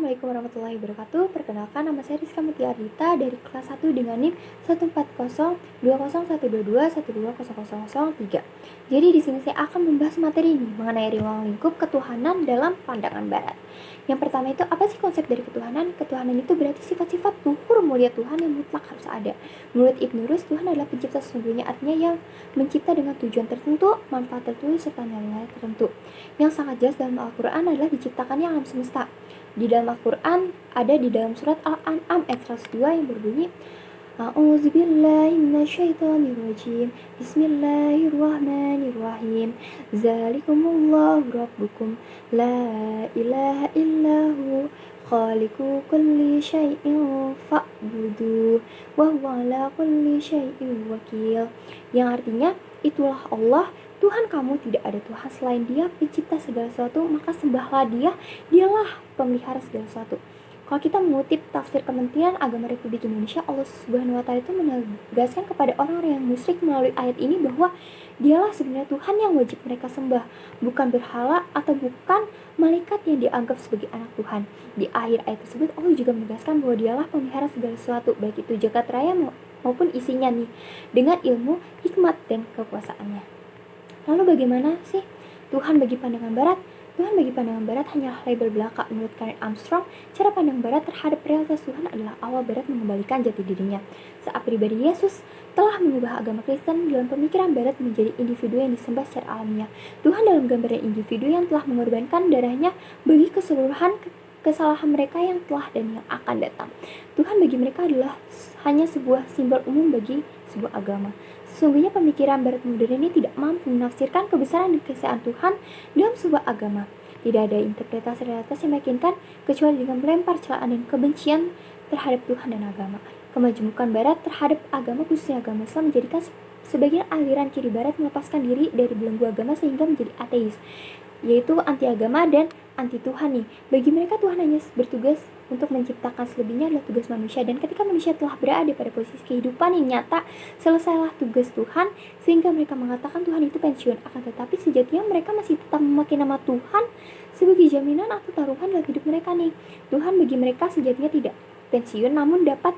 Assalamualaikum warahmatullahi wabarakatuh. Perkenalkan, nama saya Rizka Mutia Ardita dari kelas 1 dengan NIM 140201122120003. Jadi di sini saya akan membahas materi ini mengenai ruang lingkup ketuhanan dalam pandangan barat. Yang pertama itu, apa sih konsep dari ketuhanan? Ketuhanan itu berarti sifat-sifat luhur mulia Tuhan yang mutlak harus ada. Menurut Ibnu Rus, Tuhan adalah pencipta sesungguhnya, artinya yang mencipta dengan tujuan tertentu, manfaat tertentu, serta nilai-nilai tertentu. Yang sangat jelas dalam Al-Quran adalah diciptakannya alam semesta. Di dalam Al-Quran ada di dalam surat Al-An'am ayat 102 yang berbunyi, A'udzubillahi minasyaitonirrajim. Bismillahirrahmanirrahim. Zalikumullahu rabbukum la ilaha illahu khaliqu kulli syai'in fa'budu wa huwa ala kulli syai'in wakil. Yang artinya, itulah Allah, Tuhan kamu, tidak ada Tuhan selain Dia, pencipta segala sesuatu, maka sembahlah Dia, Dialah pemelihara segala sesuatu. Kalau kita mengutip tafsir Kementerian Agama Republik Indonesia, Allah Subhanahu wa Ta'ala itu menegaskan kepada orang-orang yang musyrik melalui ayat ini bahwa Dialah sebenarnya Tuhan yang wajib mereka sembah, bukan berhala atau bukan malaikat yang dianggap sebagai anak Tuhan. Di akhir ayat tersebut Allah juga menegaskan bahwa Dialah pemelihara segala sesuatu, baik itu jagat raya maupun isinya nih, dengan ilmu, hikmat, dan kekuasaannya. Lalu bagaimana sih Tuhan bagi pandangan barat? Tuhan bagi pandangan barat hanyalah label belaka. Menurut Karen Armstrong, cara pandang barat terhadap realitas Tuhan adalah awal barat mengembalikan jati dirinya. Saat pribadi Yesus telah mengubah agama Kristen, dalam pemikiran barat menjadi individu yang disembah secara alamiah. Tuhan dalam gambaran individu yang telah mengorbankan darahnya bagi keseluruhan kesalahan mereka yang telah dan yang akan datang. Tuhan bagi mereka adalah hanya sebuah simbol umum bagi sebuah agama. Sesungguhnya pemikiran barat modern ini tidak mampu menafsirkan kebesaran dan keesaan Tuhan dalam sebuah agama. Tidak ada interpretasi realitas yang meyakinkan kecuali dengan melempar celaan dan kebencian terhadap Tuhan dan agama. Kemajemukan barat terhadap agama, khususnya agama Islam, menjadikan sebagian aliran kiri barat melepaskan diri dari belenggu agama sehingga menjadi ateis, yaitu anti agama dan anti Tuhan nih. Bagi mereka Tuhan hanya bertugas untuk menciptakan, selebihnya adalah tugas manusia. Dan ketika manusia telah berada pada posisi kehidupan yang nyata, selesailah tugas Tuhan, sehingga mereka mengatakan Tuhan itu pensiun. Akan tetapi sejatinya mereka masih tetap memakai nama Tuhan sebagai jaminan atau taruhan dalam hidup mereka nih. Tuhan bagi mereka sejatinya tidak pensiun, namun dapat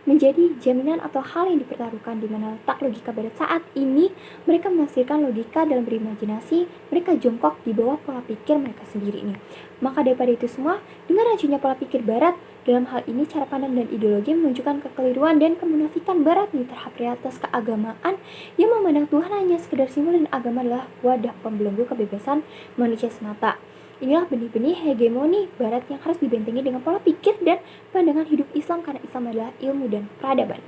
menjadi jaminan atau hal yang dipertaruhkan. Di mana letak logika barat saat ini? Mereka menafsirkan logika dalam berimajinasi, mereka jongkok di bawah pola pikir mereka sendiri ini. Maka daripada itu semua, dengan racunnya pola pikir barat, dalam hal ini cara pandang dan ideologi menunjukkan kekeliruan dan kemunafikan barat nih terhadap realitas keagamaan yang memandang Tuhan hanya sekedar simbol dan agama adalah wadah pembelenggu kebebasan manusia semata. Inilah benih-benih hegemoni barat yang harus dibentengi dengan pola pikir dan pandangan hidup Islam, karena Islam adalah ilmu dan peradaban.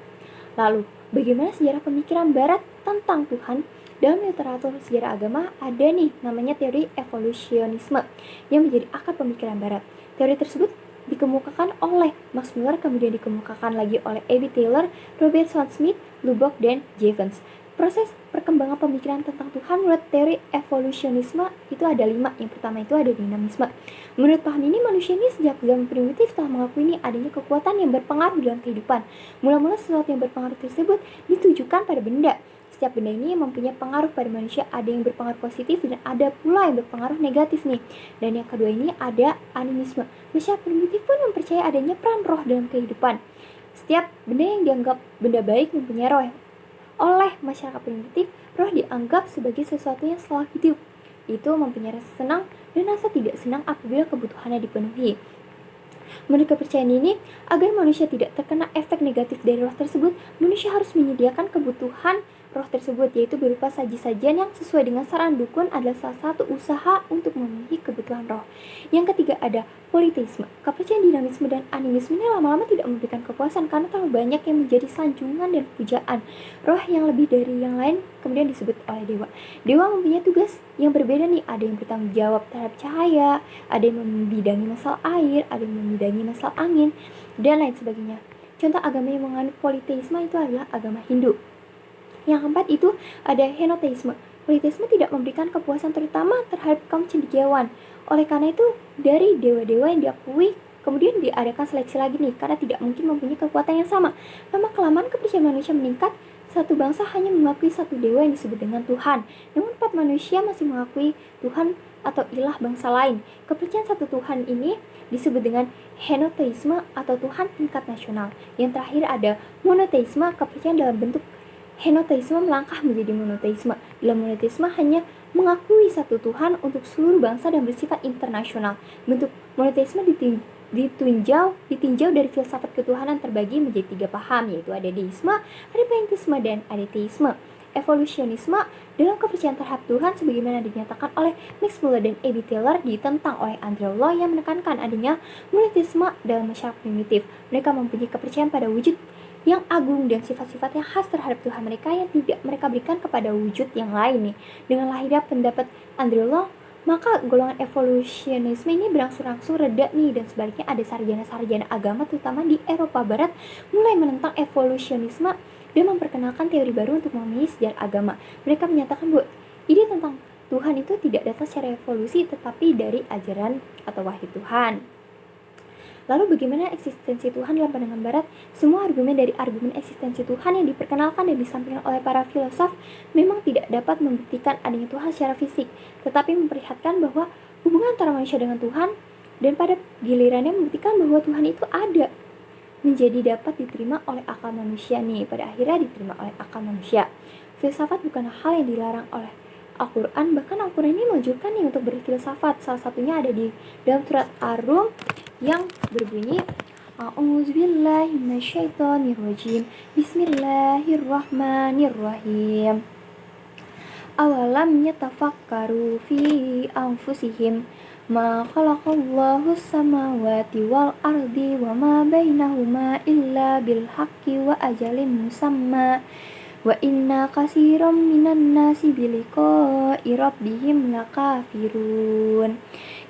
Lalu, bagaimana sejarah pemikiran barat tentang Tuhan? Dalam literatur sejarah agama ada nih namanya teori evolusionisme yang menjadi akar pemikiran barat. Teori tersebut dikemukakan oleh Max Muller, kemudian dikemukakan lagi oleh A.B. Taylor, Robertson Smith, Lubbock, dan Jevons. Proses perkembangan pemikiran tentang Tuhan menurut teori evolusionisme itu ada 5. Yang pertama itu ada dinamisme. Menurut paham ini, manusia ini sejak zaman primitif telah mengakui adanya kekuatan yang berpengaruh dalam kehidupan. Mula-mula sesuatu yang berpengaruh tersebut ditujukan pada benda. Setiap benda ini mempunyai pengaruh pada manusia, ada yang berpengaruh positif dan ada pula yang berpengaruh negatif nih. Dan yang kedua ini ada animisme. Manusia primitif pun mempercayai adanya peran roh dalam kehidupan. Setiap benda yang dianggap benda baik mempunyai roh. Oleh masyarakat primitif, roh dianggap sebagai sesuatu yang selalu hidup. Itu mempunyai rasa senang dan rasa tidak senang apabila kebutuhannya dipenuhi. Menurut kepercayaan ini, agar manusia tidak terkena efek negatif dari roh tersebut, manusia harus menyediakan kebutuhan roh tersebut, yaitu berupa saji-sajian yang sesuai dengan saran dukun adalah salah satu usaha untuk memenuhi kebutuhan roh. Yang ketiga ada politeisme. Kepercayaan dinamisme dan animisme ini lama-lama tidak memberikan kepuasan karena terlalu banyak yang menjadi sanjungan dan pujaan. Roh yang lebih dari yang lain kemudian disebut oleh dewa. Dewa mempunyai tugas yang berbeda nih, ada yang bertanggung jawab terhadap cahaya, ada yang membidangi masalah air, ada yang membidangi masalah angin, dan lain sebagainya. Contoh agama yang menganut politeisme itu adalah agama Hindu. Yang keempat itu ada henoteisme. Politeisme tidak memberikan kepuasan terutama terhadap kaum cendekiawan. Oleh karena itu, dari dewa-dewa yang diakui Kemudian diadakan seleksi lagi nih, karena tidak mungkin mempunyai kekuatan yang sama. Lama-kelamaan kepercayaan manusia meningkat. Satu bangsa hanya mengakui satu dewa yang disebut dengan Tuhan. Namun 4 manusia masih mengakui Tuhan atau ilah bangsa lain. Kepercayaan satu Tuhan ini disebut dengan henoteisme atau Tuhan tingkat nasional. Yang terakhir ada monoteisme, kepercayaan dalam bentuk henoteisme melangkah menjadi monoteisme. Dalam monoteisme hanya mengakui satu Tuhan untuk seluruh bangsa dan bersifat internasional. Bentuk monoteisme ditinjau dari filsafat ketuhanan terbagi menjadi 3 paham, yaitu ada deisme, ada panteisme, dan ada teisme. Evolusionisme dalam kepercayaan terhadap Tuhan sebagaimana dinyatakan oleh Max Muller dan A.B. Taylor ditentang oleh Andrew Law yang menekankan adanya monoteisme dalam masyarakat primitif. Mereka mempunyai kepercayaan pada wujud yang agung dan sifat-sifat yang khas terhadap Tuhan mereka yang tidak mereka berikan kepada wujud yang lain nih. Dengan lahirnya pendapat Andrew Law, maka golongan evolusionisme ini berangsur-angsur reda nih, dan sebaliknya ada sarjana-sarjana agama terutama di Eropa Barat mulai menentang evolusionisme dan memperkenalkan teori baru untuk memahami sejarah agama. Mereka menyatakan bahwa ide tentang Tuhan itu tidak datang secara evolusi tetapi dari ajaran atau wahyu Tuhan. Lalu bagaimana eksistensi Tuhan dalam pandangan Barat? Semua argumen dari argumen eksistensi Tuhan yang diperkenalkan dan disampaikan oleh para filosof memang tidak dapat membuktikan adanya Tuhan secara fisik, tetapi memperlihatkan bahwa hubungan antara manusia dengan Tuhan dan pada gilirannya membuktikan bahwa Tuhan itu ada, menjadi dapat diterima oleh akal manusia nih, pada akhirnya diterima oleh akal manusia. Filsafat bukan hal yang dilarang oleh Al-Quran, bahkan Al-Quran ini menganjurkan nih untuk berfilsafat. Salah satunya ada di dalam surat Ar-Rum yang berbunyi A'udzubillahi minasyaitonirrajim. Bismillahirrahmanirrahim. Awalam yatafakkaru fi anfusihim ma khalaqallahu samawati wal ardi wa ma bainahuma illa bil haqqi wa ajalin musamma wa inna katsiran minan nasi biliqa'i rabbihim lakafirun.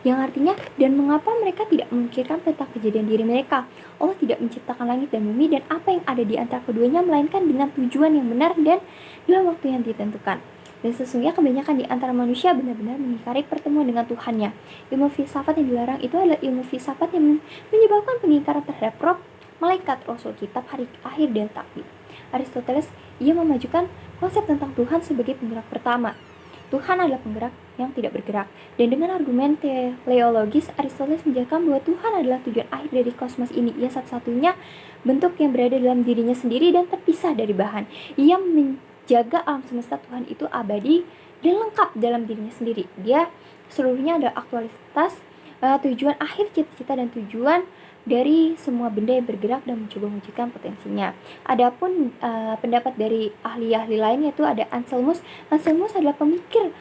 Yang artinya, dan mengapa mereka tidak memikirkan tentang kejadian diri mereka? Allah tidak menciptakan langit dan bumi dan apa yang ada di antara keduanya, melainkan dengan tujuan yang benar dan dalam waktu yang ditentukan. Dan sesungguhnya kebanyakan di antara manusia benar-benar mengingkari pertemuan dengan Tuhannya. Ilmu filsafat yang dilarang itu adalah ilmu filsafat yang menyebabkan pengingkaran terhadap roh, malaikat, rasul, kitab, hari akhir, dan takdir. Aristoteles, ia memajukan konsep tentang Tuhan sebagai penggerak pertama. Tuhan adalah penggerak yang tidak bergerak. Dan dengan argumen teleologis, Aristoteles menjelaskan bahwa Tuhan adalah tujuan akhir dari kosmos ini. Ia satu-satunya bentuk yang berada dalam dirinya sendiri dan terpisah dari bahan. Ia menjaga alam semesta. Tuhan itu abadi dan lengkap dalam dirinya sendiri. Dia seluruhnya ada aktualitas, tujuan akhir, cita-cita, dan tujuan dari semua benda yang bergerak dan mencoba mewujudkan potensinya. Adapun pendapat dari ahli-ahli lain yaitu ada Anselmus. Anselmus adalah pemikir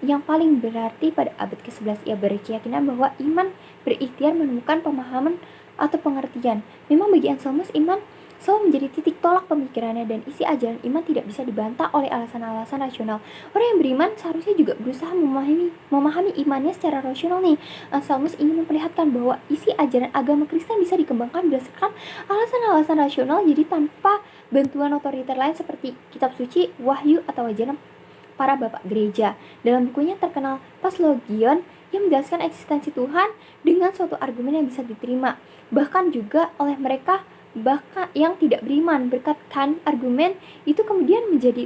yang paling berarti pada abad ke-11. Ia berkeyakinan bahwa iman berikhtiar menemukan pemahaman atau pengertian. Memang bagi Anselmus iman selalu menjadi titik tolak pemikirannya, dan isi ajaran iman tidak bisa dibantah oleh alasan-alasan rasional. Orang yang beriman seharusnya juga berusaha memahami imannya secara rasional nih. Anselmus ingin memperlihatkan bahwa isi ajaran agama Kristen bisa dikembangkan berdasarkan alasan-alasan rasional, jadi tanpa bantuan otoriter lain seperti kitab suci, wahyu, atau ajaran para bapak gereja. Dalam bukunya terkenal Paslogion yang menjelaskan eksistensi Tuhan dengan suatu argumen yang bisa diterima, bahkan juga oleh mereka bahkan yang tidak beriman. Berkatkan argumen itu kemudian menjadi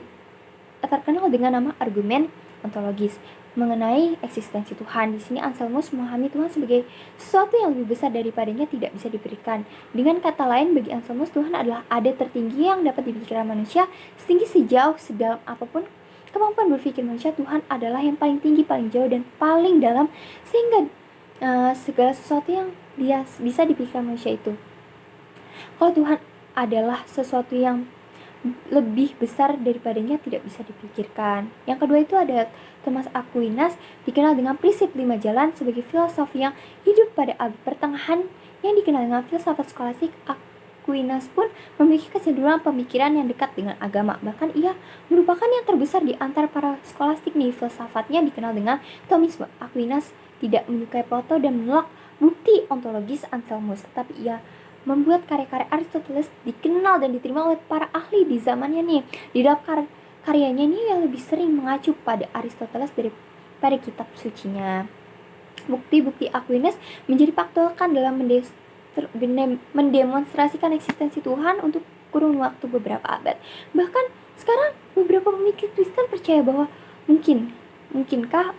terkenal dengan nama argumen ontologis mengenai eksistensi Tuhan. Di sini Anselmus memahami Tuhan sebagai sesuatu yang lebih besar daripadanya tidak bisa diberikan. Dengan kata lain, bagi Anselmus Tuhan adalah ada tertinggi yang dapat dipikirkan manusia, setinggi, sejauh, sedalam apapun kemampuan berpikir manusia. Tuhan adalah yang paling tinggi, paling jauh, dan paling dalam, sehingga segala sesuatu yang bisa dipikirkan manusia itu. Kalau Tuhan adalah sesuatu yang lebih besar daripadanya tidak bisa dipikirkan. Yang kedua itu ada Thomas Aquinas, dikenal dengan prinsip 5 jalan sebagai filosof yang hidup pada abad pertengahan yang dikenal dengan filsafat skolastik. Aquinas pun memiliki kecenderungan pemikiran yang dekat dengan agama. Bahkan ia merupakan yang terbesar di antara para skolastik nih. Filsafatnya dikenal dengan Thomisme. Aquinas tidak menyukai Plato dan menolak bukti ontologis Anselmus, tetapi ia membuat karya-karya Aristoteles dikenal dan diterima oleh para ahli di zamannya nih. Di dalam karyanya ini yang lebih sering mengacu pada Aristoteles daripada kitab sucinya. Bukti-bukti Aquinas menjadi faktualkan dalam mendemonstrasikan eksistensi Tuhan untuk kurun waktu beberapa abad. Bahkan sekarang beberapa pemikir Kristen percaya bahwa mungkinkah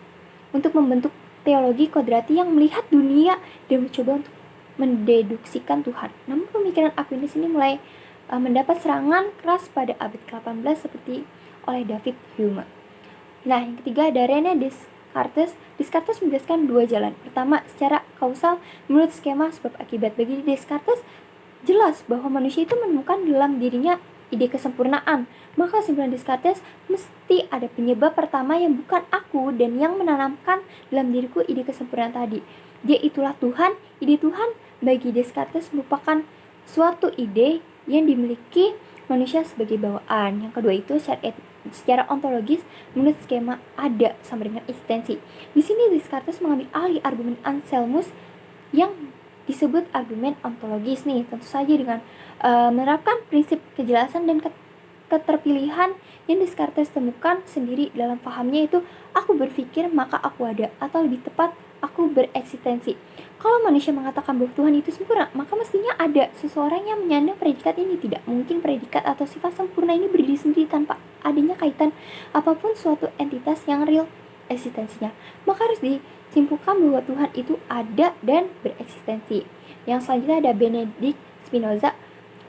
untuk membentuk teologi kodrati yang melihat dunia dan mencoba untuk mendeduksikan Tuhan. Namun pemikiran Aquinas ini mulai mendapat serangan keras pada abad ke-18 seperti oleh David Hume. Nah, yang ketiga ada René Descartes. Descartes menjelaskan dua jalan. Pertama, secara kausal menurut skema sebab akibat. Bagi Descartes, jelas bahwa manusia itu menemukan dalam dirinya ide kesempurnaan. Maka kesimpulan Descartes, mesti ada penyebab pertama yang bukan aku dan yang menanamkan dalam diriku ide kesempurnaan tadi. Dia itulah Tuhan. Ide Tuhan bagi Descartes merupakan suatu ide yang dimiliki manusia sebagai bawaan. Yang kedua itu secara ontologis menurut skema ada sama dengan eksistensi. Di sini Descartes mengambil alih argumen Anselmus yang disebut argumen ontologis nih, tentu saja dengan menerapkan prinsip kejelasan dan keterpilihan yang Descartes temukan sendiri dalam pahamnya, itu aku berpikir maka aku ada, atau lebih tepat aku bereksistensi. Kalau manusia mengatakan bahwa Tuhan itu sempurna, maka mestinya ada seseorang yang menyandang predikat ini. Tidak mungkin predikat atau sifat sempurna ini berdiri sendiri tanpa adanya kaitan apapun suatu entitas yang real eksistensinya. Maka harus disimpulkan bahwa Tuhan itu ada dan bereksistensi. Yang selanjutnya ada Benedict Spinoza,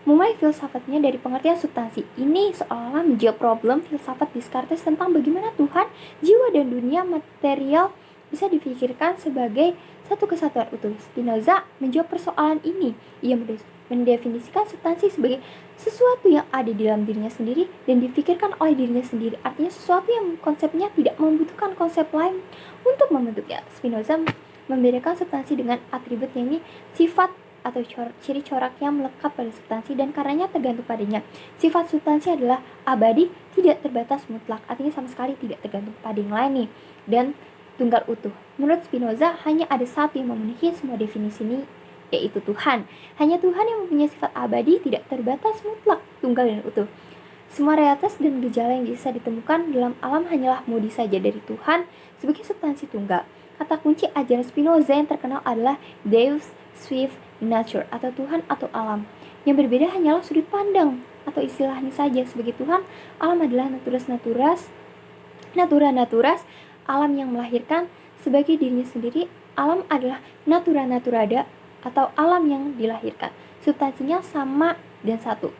memulai filsafatnya dari pengertian substansi. Ini seolah-olah menjawab problem filsafat Descartes tentang bagaimana Tuhan, jiwa, dan dunia material bisa dipikirkan sebagai satu kesatuan utuh. Spinoza menjawab persoalan ini. Ia mendefinisikan substansi sebagai sesuatu yang ada di dalam dirinya sendiri dan dipikirkan oleh dirinya sendiri. Artinya sesuatu yang konsepnya tidak membutuhkan konsep lain untuk membentuknya. Spinoza membedakan substansi dengan atribut, yakni sifat atau ciri corak yang melekat pada substansi dan karenanya tergantung padanya. Sifat substansi adalah abadi, tidak terbatas mutlak, artinya sama sekali tidak tergantung pada yang lain nih, dan tunggal utuh. Menurut Spinoza, hanya ada satu yang memenuhi semua definisi ini, yaitu Tuhan. Hanya Tuhan yang mempunyai sifat abadi, tidak terbatas, mutlak, tunggal dan utuh. Semua realitas dan gejala yang bisa ditemukan dalam alam hanyalah modi saja dari Tuhan sebagai substansi tunggal. Kata kunci ajaran Spinoza yang terkenal adalah Deus Swift Nature, atau Tuhan atau alam. Yang berbeda hanyalah sudut pandang atau istilahnya saja. Sebagai Tuhan, alam adalah natura-naturas, alam yang melahirkan. Sebagai dirinya sendiri, alam adalah natura naturada atau alam yang dilahirkan. Substansinya sama dan satu,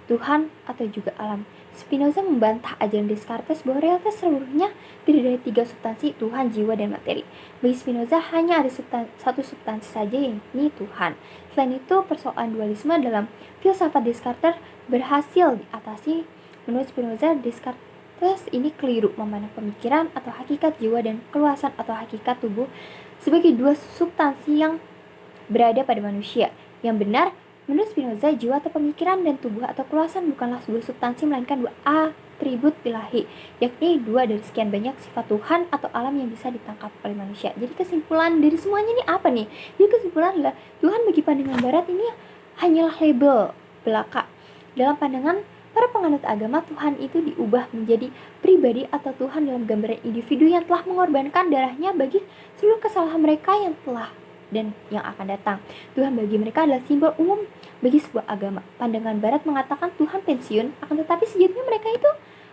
Tuhan atau juga alam. Spinoza membantah ajaran Descartes bahwa realitas seluruhnya terdiri dari tiga substansi, Tuhan, jiwa, dan materi. Bagi Spinoza hanya ada satu substansi saja, yakni Tuhan. Selain itu, persoalan dualisme dalam filsafat Descartes berhasil diatasi. Menurut Spinoza, Descartes ini keliru memandang pemikiran atau hakikat jiwa dan keluasan atau hakikat tubuh sebagai dua substansi yang berada pada manusia. Yang benar, menurut Spinoza, jiwa atau pemikiran dan tubuh atau keluasan bukanlah sebuah substansi, melainkan dua atribut ilahi, yakni dua dari sekian banyak sifat Tuhan atau alam yang bisa ditangkap oleh manusia. Jadi kesimpulan dari semuanya ini apa nih? Jadi kesimpulan adalah Tuhan bagi pandangan Barat ini hanyalah label belaka. Dalam pandangan para penganut agama, Tuhan itu diubah menjadi pribadi atau Tuhan dalam gambaran individu yang telah mengorbankan darahnya bagi seluruh kesalahan mereka yang telah dan yang akan datang. Tuhan bagi mereka adalah simbol umum bagi sebuah agama. Pandangan Barat mengatakan Tuhan pensiun, akan tetapi sejatinya mereka itu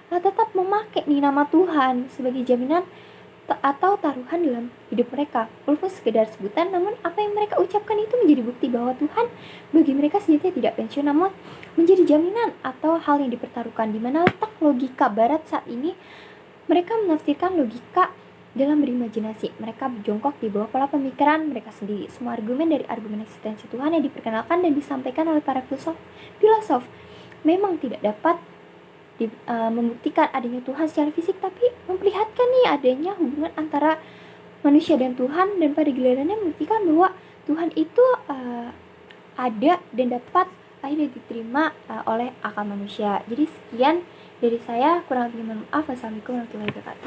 tetap memakai nama Tuhan sebagai jaminan atau taruhan dalam hidup mereka. Walaupun sekedar sebutan, namun apa yang mereka ucapkan itu menjadi bukti bahwa Tuhan bagi mereka sejatinya tidak pensiun, namun menjadi jaminan atau hal yang dipertaruhkan. Di mana letak logika Barat saat ini? Mereka menafsirkan logika dalam berimajinasi. Mereka berjongkok di bawah pola pemikiran mereka sendiri. Semua argumen dari argumen eksistensi Tuhan yang diperkenalkan dan disampaikan oleh para filosof memang tidak dapat membuktikan adanya Tuhan secara fisik, tapi memperlihatkan nih adanya hubungan antara manusia dan Tuhan, dan pada gilirannya membuktikan bahwa Tuhan itu ada dan dapat akhirnya diterima oleh akal manusia. Jadi sekian dari saya, kurang lebih mohon maaf. Wassalamualaikum warahmatullahi wabarakatuh.